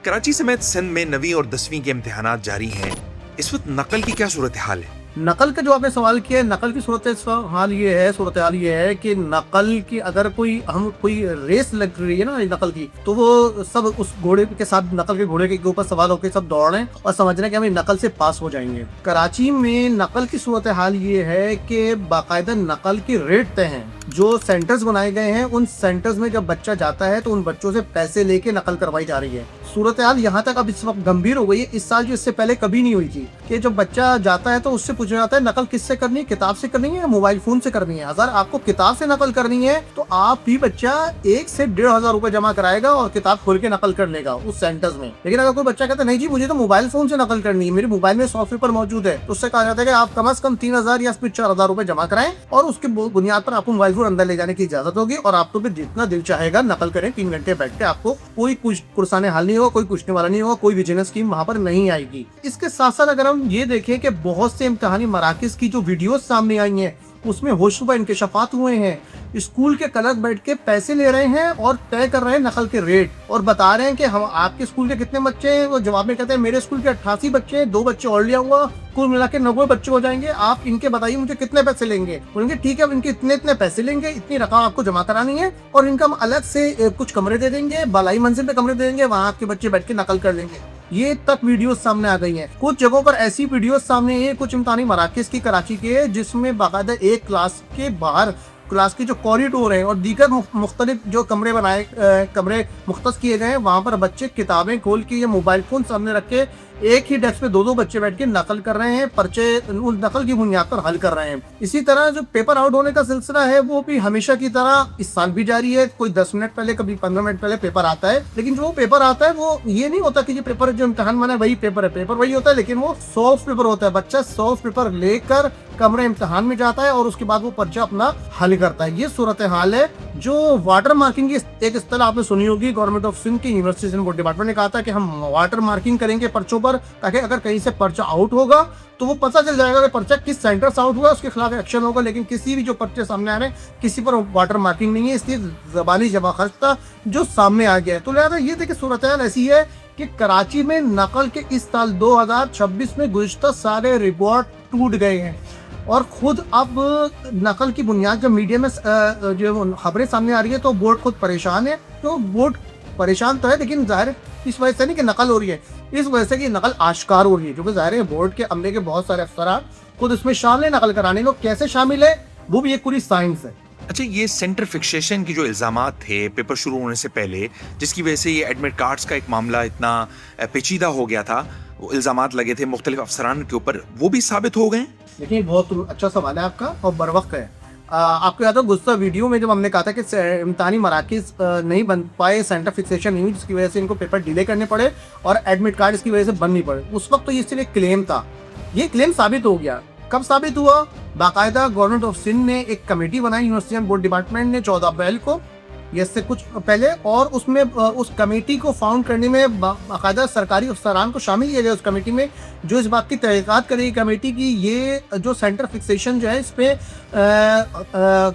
कराची समेत सिंध में 9वीं और 10वीं के इम्तिहानात जारी हैं। इस वक्त नकल की क्या सूरत हाल है? नकल का जो आपने सवाल किया है, नकल की सूरत हाल ये है कि नकल की अगर कोई रेस लग रही है ना नकल की, तो वो सब उस घोड़े के साथ, नकल के घोड़े के ऊपर सवार होकर सब दौड़ रहे हैं और समझ रहे हैं कि हम नकल से पास हो जाएंगे। कराची में नकल की सूरत हाल ये है कि बाकायदा नकल की रेट तय हैं। जो सेंटर्स बनाए गए हैं, उन सेंटर्स में जब बच्चा जाता है तो उन बच्चों से पैसे लेके नकल करवाई जा रही है। सूरत हाल यहाँ तक अब इस वक्त गंभीर हो गई है इस साल, जो इससे पहले कभी नहीं हुई थी, कि जब बच्चा जाता है तो उससे पूछा जाता है नकल किससे करनी है, किताब से करनी है या मोबाइल फोन से करनी है। अगर आपको किताब से नकल करनी है तो आप भी बच्चा 1 से 1,500 रुपए जमा कराएगा और किताब खोल के नकल कर लेगा उस सेंटर्स में। लेकिन अगर कोई बच्चा कहता है नहीं जी मुझे तो मोबाइल फोन से नकल करनी है, मेरे मोबाइल में सॉफ्टवेयर मौजूद है, तो उससे कहा जाता है कि आप कम से कम 3,000 या फिर 4,000 रुपए जमा कराएं और उसके बुनियाद पर आपको मोबाइल फोन अंदर ले जाने की इजाजत होगी और आप तो फिर जितना दिल चाहेगा नकल करें। 3 घंटे बैठ के आपको कोई कुछ कुर्साने हाल नहीं होगा, कोई पूछने वाला नहीं होगा, कोई विजिलेंस स्कीम वहां पर नहीं आएगी। इसके साथ साथ अगर हम ये देखें कि बहुत से इम्तिहानी मराकिज की जो वीडियोस सामने आई हैं, उसमें होशरुबा इंकशाफात हुए हैं। स्कूल के क्लर्क बैठ के पैसे ले रहे हैं और तय कर रहे हैं नकल के रेट और बता रहे हैं कि हम आपके स्कूल के कितने बच्चे हैं। वो जवाब में कहते हैं मेरे स्कूल के 88 बच्चे हैं, 2 बच्चे और लिया हुआ, कुल मिला के 90 बच्चे हो जाएंगे, आप इनके बताइए मुझे कितने पैसे लेंगे। बोलेंगे ठीक है, इनके इतने पैसे लेंगे, इतनी रकम आपको जमा करानी है और इनका हम अलग से कुछ कमरे दे देंगे, बालाई मंजिल पे कमरे दे देंगे, वहां आपके बच्चे बैठ के नकल कर लेंगे। ये तक वीडियोस सामने आ गई हैं। कुछ जगहों पर ऐसी वीडियोस सामने है, कुछ इम्तिहानी मराकिज की कराची के, जिसमें बाकायदा एक क्लास के बाहर क्लास के जो कॉरिडोर है और दीगर मुख्तलिफ जो कमरे मुख्तस किए गए हैं, वहां पर बच्चे किताबें खोल के या मोबाइल फोन सामने रख के एक ही डेस्क पे 2-2 बच्चे बैठ के नकल कर रहे हैं, पर्चे उस नकल की बुनियाद पर हल कर रहे हैं। इसी तरह जो पेपर आउट होने का सिलसिला है वो भी हमेशा की तरह इस साल भी जारी है। कोई 10 मिनट पहले, कभी 15 मिनट पहले पेपर आता है, लेकिन जो पेपर आता है वो ये नहीं होता कि ये पेपर जो इम्तिहान बना वही पेपर है, पेपर वही होता है, लेकिन वो सॉल्व पेपर होता है। बच्चा सॉल्व पेपर लेकर कमरे इम्तिहान में जाता है और उसके बाद वो पर्चा अपना हल करता है। ये सूरत हाल है। जो वाटर मार्किंग की एक इस्तेलाह आपने सुनी होगी, गवर्नमेंट ऑफ सिंध की यूनिवर्सिटी बोर्ड डिपार्टमेंट ने कहा था कि हम वाटर मार्किंग करेंगे पर्चों पर, ताकि अगर कहीं से पर्चा आउट होगा तो वो पता चल जाएगा कि पर्चा किस सेंटर से आउट हुआ, उसके खिलाफ एक्शन होगा। लेकिन किसी भी जो पर्चे सामने आ रहे हैं, किसी पर वाटर मार्किंग नहीं है, इसलिए ज़बानी जवाखर्ता जो सामने आ गया है। तो लिहाजा ये देखिए सूरत हाल ऐसी है कि कराची में नकल के इस साल 2026 में गुज़िश्ता सारे रिकॉर्ड टूट गए हैं और खुद अब नकल की बुनियाद जब मीडिया में जो खबरें सामने आ रही है तो बोर्ड खुद परेशान है। तो बोर्ड परेशान तो है, लेकिन जाहिर इस वजह से नहीं कि नकल हो रही है, इस वजह से कि नकल आश्कार हो रही है, क्योंकि जाहिर है बोर्ड के अमले के बहुत सारे अफसरान खुद इसमें शामिल है नकल कराने। लोग कैसे शामिल है वो भी एक पूरी साइंस है। अच्छा, ये सेंटर फिक्सेशन की जो इल्ज़ामात थे पेपर शुरू होने से पहले, जिसकी वजह से ये एडमिट कार्ड्स का एक मामला इतना पेचीदा हो गया था, वो इल्ज़ामात लगे थे मुख्तलिफ अफसरान के ऊपर, वो भी साबित हो गए? देखिए बहुत अच्छा सवाल है आपका और बरवक्त है। आपको याद हो गुज़श्ता वीडियो में जब हमने कहा था कि इम्तिहानी मराकिज़ नहीं बन पाए, सेंटर फिक्सेशन नहीं हुई, जिसकी वजह से इनको पेपर डिले करने पड़े और एडमिट कार्ड इसकी वजह से बंद नहीं पड़े, उस वक्त तो ये सिर्फ एक क्लेम था। ये क्लेम साबित हो गया। कब साबित हुआ? बाकायदा गवर्नमेंट ऑफ सिंध ने एक कमेटी बनाई, यूनिवर्सिटी बोर्ड डिपार्टमेंट ने 14 अप्रैल को, ये से कुछ पहले, और उसमें उस कमेटी को फाउंड करने में बाकायदा सरकारी अफसरान को शामिल किया गया उस कमेटी में, जो इस बात की तहकीकात करेगी कमेटी की ये जो सेंटर फिक्सेशन जो है इस पे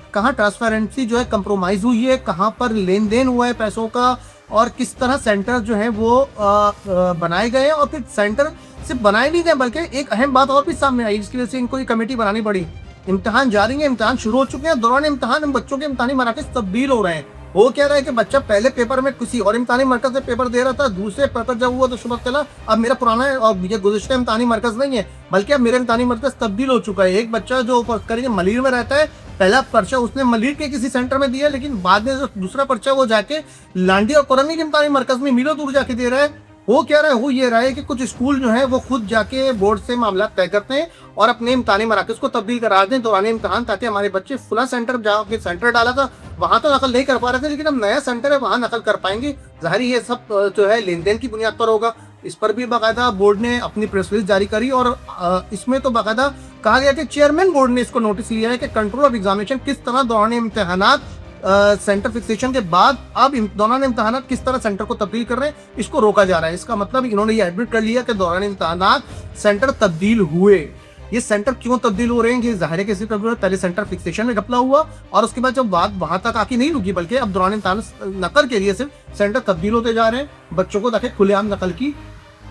कहाँ ट्रांसपेरेंसी जो है कंप्रोमाइज़ हुई है, कहाँ पर लेन देन हुआ है पैसों का और किस तरह सेंटर जो है वो बनाए गए हैं। और फिर सेंटर सिर्फ बनाए नहीं गए बल्कि एक अहम बात और भी सामने आई, जिसकी वजह से इनको ये कमेटी बनानी पड़ी। इम्तिहान जारी है, इम्तिहान शुरू हो चुके हैं, दौरान इम्तिहान बच्चों के इम्तिहानी मराकज़ तब्दील हो रहे हैं। वो कह रहा है कि बच्चा पहले पेपर में किसी और इम्तिहानी मरकज से पेपर दे रहा था, दूसरे पेपर जब हुआ तो शुभ चला अब मेरा पुराना है और ये गुज़िश्ता इम्तिहानी मरकज नहीं है, बल्कि अब मेरा इम्तिहानी मरकज तब्दील हो चुका है। एक बच्चा जो करीब मलीर में रहता है, पहला पर्चा उसने मलीर के किसी सेंटर में दिया, लेकिन बाद में जो दूसरा पर्चा वो जाके लांडी और कुरनी के इम्तिहानी मरकज में मीलों दूर जाके दे रहा है। वो कह रहा है, वो ये रहा है कि कुछ स्कूल जो है वो खुद जाके बोर्ड से मामला तय करते हैं और अपने इम्तिहानी मराकज़ को तब्दील करा दें दौरान इम्तिहान, ताकि हमारे बच्चे फुला सेंटर जहाँ के सेंटर डाला था वहाँ तो नकल नहीं कर पा रहे थे, लेकिन अब नया सेंटर है वहाँ नकल कर पाएंगे। जाहिर ये सब जो है लेन देन की बुनियाद पर होगा। इस पर भी बाकायदा बोर्ड ने अपनी प्रेस रिलीज जारी करी और इसमें तो बाकायदा कहा गया कि चेयरमैन बोर्ड ने इसको नोटिस लिया है कि कंट्रोल ऑफ एग्जामिनेशन किस तरह दौरान इम्तिहानात सेंटर फिक्सेशन के बाद अब दौरान इम्तिहानात किस तरह सेंटर को तब्दील कर रहे हैं, इसको रोका जा रहा है। इसका मतलब इन्होंने ये एडमिट कर लिया कि दौरान इम्तिहानात सेंटर तब्दील हुए। ये सेंटर क्यों तब्दील हो रहे हैं, ये ज़ाहिर है कि इससे पहले सेंटर फिक्सेशन में घपला हुआ और उसके बाद जब बात वहाँ तक आके नहीं रुकी, बल्कि अब दौरान इम्तिहान नकल के लिए सिर्फ सेंटर तब्दील होते जा रहे हैं, बच्चों को ताकि खुलेआम नकल की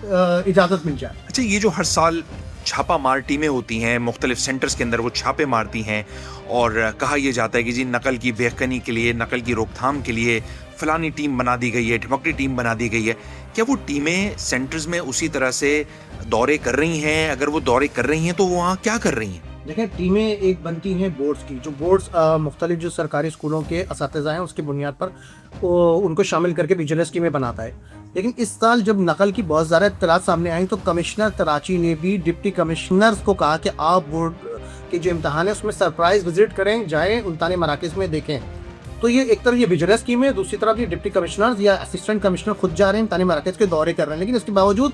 इजाज़त मिल जाए। अच्छा, ये जो हर साल छापा मार टीमें होती हैं मुख्तलिफ सेंटर्स के अंदर, वो छापे मारती हैं और कहा यह जाता है कि जी नकल की बेखनी के लिए, नकल की रोकथाम के लिए फलानी टीम बना दी गई है, ढिमकड़ी टीम बना दी गई है। क्या वो टीमें सेंटर्स में उसी तरह से दौरे कर रही हैं? अगर वो दौरे कर रही हैं तो वो वहाँ क्या कर रही हैं? देखें, टीमें एक बनती हैं बोर्ड्स की, जो बोर्ड्स मुख्तलिफ जो सरकारी स्कूलों के असातिज़ा हैं उसकी बुनियाद पर उनको शामिल करके विजिलेंस टीमें बनाता है। लेकिन इस साल जब नकल की बहुत ज़्यादा इत्तलात सामने आई तो कमिश्नर कराची ने भी डिप्टी कमिश्नर्स को कहा कि आप बोर्ड के जो इम्तहान है उसमें सरप्राइज विजिट करें, जाएँ उल्ताने मराकज़ में देखें। तो ये एक तरफ ये विजिलेंस स्कीम है, दूसरी तरफ ये डिप्टी कमिश्नर्स या असिस्टेंट कमिश्नर खुद जा रहे हैं, इम्तहानी मराकज़ के दौरे कर रहे हैं, लेकिन इसके बावजूद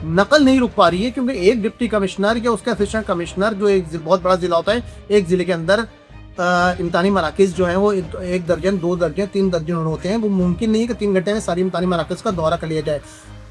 नकल नहीं रुक पा रही है, क्योंकि एक डिप्टी कमिश्नर या उसका असिस्टेंट कमिश्नर जो एक बहुत बड़ा ज़िला होता है, एक ज़िले के अंदर इम्तहानी मराकज़ जो हैं वो 1 दर्जन, 2 दर्जन, 3 दर्जन होते हैं। वो मुमकिन नहीं है कि 3 घंटे में सारी इम्तहानी मराकज़ का दौरा कर लिया जाए।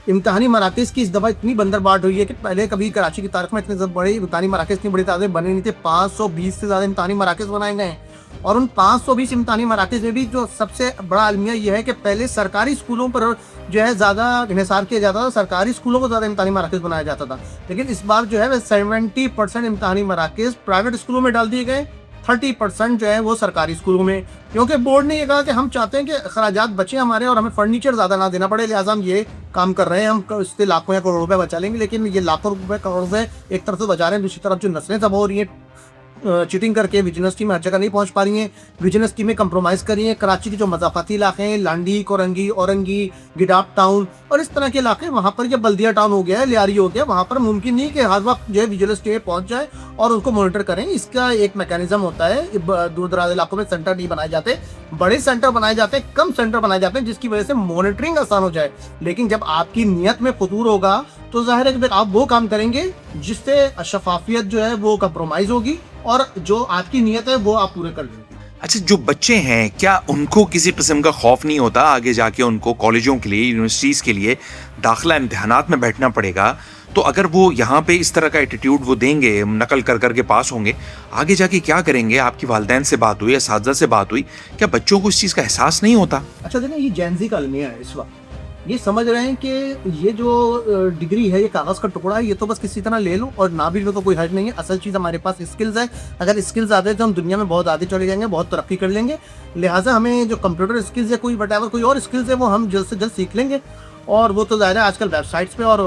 इम्तहानी मराकज़ की इस दफ़ा इतनी बंदरबाट हुई है कि पहले कभी कराची की तारीख में इतने बड़े इम्तहानी मराकज़ इतनी बड़ी तादाद बने नहीं थे। 520 से ज़्यादा इम्तहानी मराकज़ बनाए गए हैं और उन 520 इम्तहानी मराकज़ में भी जो सबसे बड़ा अलमिया ये है कि पहले सरकारी स्कूलों पर जो है ज़्यादा इन्हिसार किया जाता था, सरकारी स्कूलों को ज़्यादा इम्तहानी मराकज़ बनाया जाता था। लेकिन इस बार जो है 70% इम्तहानी मराकज़ प्राइवेट स्कूलों में डाल दिए गए, 30% जो है वो सरकारी स्कूलों में, क्योंकि बोर्ड ने ये कहा कि हम चाहते हैं कि खराजात बचे हमारे और हमें फर्नीचर ज़्यादा ना देना पड़े, लिहाजा हम ये काम कर रहे हैं। हम इससे लाखों या करोड़ रुपए बचा लेंगे, लेकिन ये लाखों रुपए करोड़ रुपए एक तरफ से बचा रहे हैं, दूसरी तरफ जो नस्लें तबाह हो रही हैं चीटिंग करके, विजिलेंस टीम हर जगह नहीं पहुंच पा रही हैं, विजिलेंस टीमें कंप्रोमाइज़ कर रही हैं। कराची के जो मज़ाफ़ाती इलाके हैं, लांडी, कोरंगी, औरंगी, गिडाप टाउन और इस तरह के इलाके, वहाँ पर जब बल्दिया टाउन हो गया है, लियारी हो गया, वहाँ पर मुमकिन नहीं कि हर वक्त जो है विजिलेंस टीमें पहुँच जाए और उनको मॉनिटर करें। इसका एक मैकेनिज्म होता है। दूर दराज इलाकों में सेंटर नहीं बनाए जाते, बड़े सेंटर बनाए जाते हैं, कम सेंटर बनाए जाते हैं, जिसकी वजह से मॉनिटरिंग आसान हो जाए। लेकिन जब आपकी नीयत में फतूर होगा तो जाहिर है कि आप वो काम करेंगे जिससे शफाफियत जो है वो कंप्रोमाइज़ होगी और जो आपकी नीयत है वो आप पूरे कर लेंगे। अच्छा, जो बच्चे हैं क्या उनको किसी किस्म का खौफ नहीं होता आगे जाके उनको कॉलेजों के लिए, यूनिवर्सिटीज़ के लिए दाखिला इम्तिहानात में बैठना पड़ेगा, तो अगर वो यहाँ पे इस तरह का एटीट्यूड वो देंगे, नकल कर करके पास होंगे, आगे जाके क्या करेंगे? आपकी वालिदैन से बात हुई, असातिज़ा से बात हुई, क्या बच्चों को इस चीज़ का एहसास नहीं होता? अच्छा देखें, ये जेन ज़ी का अलमिया है इस वक्त। ये समझ रहे हैं कि ये जो डिग्री है, ये कागज़ का टुकड़ा है, ये तो बस किसी तरह ले लो और ना भी लो तो कोई हर्ज नहीं है। असल चीज़ हमारे पास स्किल्स है। अगर स्किल्स आते हैं तो हम दुनिया में बहुत आगे चले जाएंगे, बहुत तरक्की कर लेंगे। लिहाजा हमें जो कंप्यूटर स्किल्स है, कोई वटेवर कोई और स्किल्स है, वो हम जल्द से जल्द सीख लेंगे और वो तो ज़ाहिर है आजकल वेबसाइट्स पे और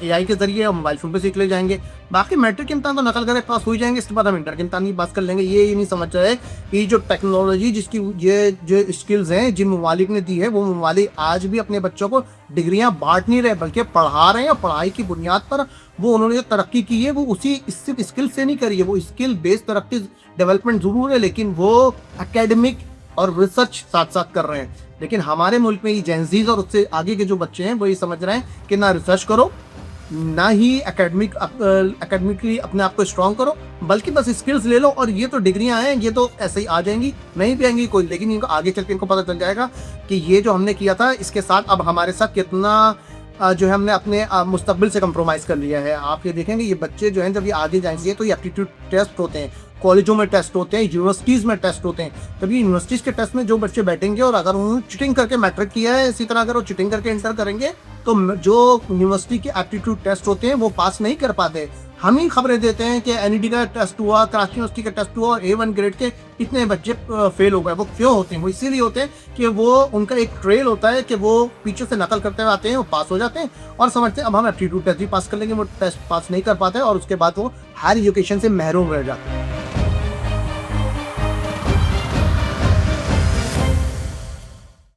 AI के ज़रिए और मोबाइल फ़ोन पे सीख ले जाएंगे। बाकी मैट्रिक के इम्तहान तो नकल करके पास हो ही जाएंगे, इसके बाद हम इंटर के इम्तहान की बात कर लेंगे। ये नहीं समझ रहे कि जो टेक्नोलॉजी जिसकी ये जो स्किल्स हैं जिन ममालिक ने दी है, वो ममालिक आज भी अपने बच्चों को डिग्रियाँ बांट नहीं रहे बल्कि पढ़ा रहे हैं और पढ़ाई की बुनियाद पर वो उन्होंने जो तरक्की की है वो उसी सिर्फ स्किल से नहीं करी है। वो स्किल बेस्ड तरक्की डेवलपमेंट ज़रूर है, लेकिन वो एकेडमिक और रिसर्च साथ साथ कर रहे हैं। लेकिन हमारे मुल्क में ये जेंजीज और उससे आगे के जो बच्चे हैं वो ये समझ रहे हैं कि ना रिसर्च करो, ना ही एकेडमिकली अपने आप को स्ट्रॉन्ग करो, बल्कि बस स्किल्स ले लो और ये तो डिग्रियां हैं, ये तो ऐसे ही आ जाएंगी, नहीं भी आएंगी कोई, लेकिन इनको आगे चल के इनको पता चल जाएगा कि ये जो हमने किया था इसके साथ अब हमारे साथ कितना जो है हमने अपने मुस्तकबिल से कंप्रोमाइज़ कर लिया है। आप ये देखेंगे ये बच्चे जो हैं जब ये आगे जाएंगे तो ये एप्टीट्यूड टेस्ट होते हैं, कॉलेजों में टेस्ट होते हैं, यूनिवर्सिटीज़ में टेस्ट होते हैं। तभी यूनिवर्सिटीज़ के टेस्ट में जो बच्चे बैठेंगे और अगर उन्होंने चीटिंग करके मैट्रिक किया है, इसी तरह अगर वो चीटिंग करके इंटर करेंगे तो जो यूनिवर्सिटी के एप्टीट्यूड टेस्ट होते हैं वो पास नहीं कर पाते। हम ही खबरें देते हैं कि NED का टेस्ट हुआ, कराची यूनिवर्सिटी का टेस्ट हुआ और A1 ग्रेड के इतने बच्चे फेल हो गए। वो क्यों होते हैं? वो इसीलिए होते हैं कि वो उनका एक ट्रेल होता है कि वो पीछे से नकल करते हुए आते हैं, वो पास हो जाते हैं और समझते हैं अब हम एप्टीट्यूड टेस्ट भी पास कर लेंगे, वो टेस्ट पास नहीं कर पाते और उसके बाद वो हायर एजुकेशन से महरूम रह जाते हैं।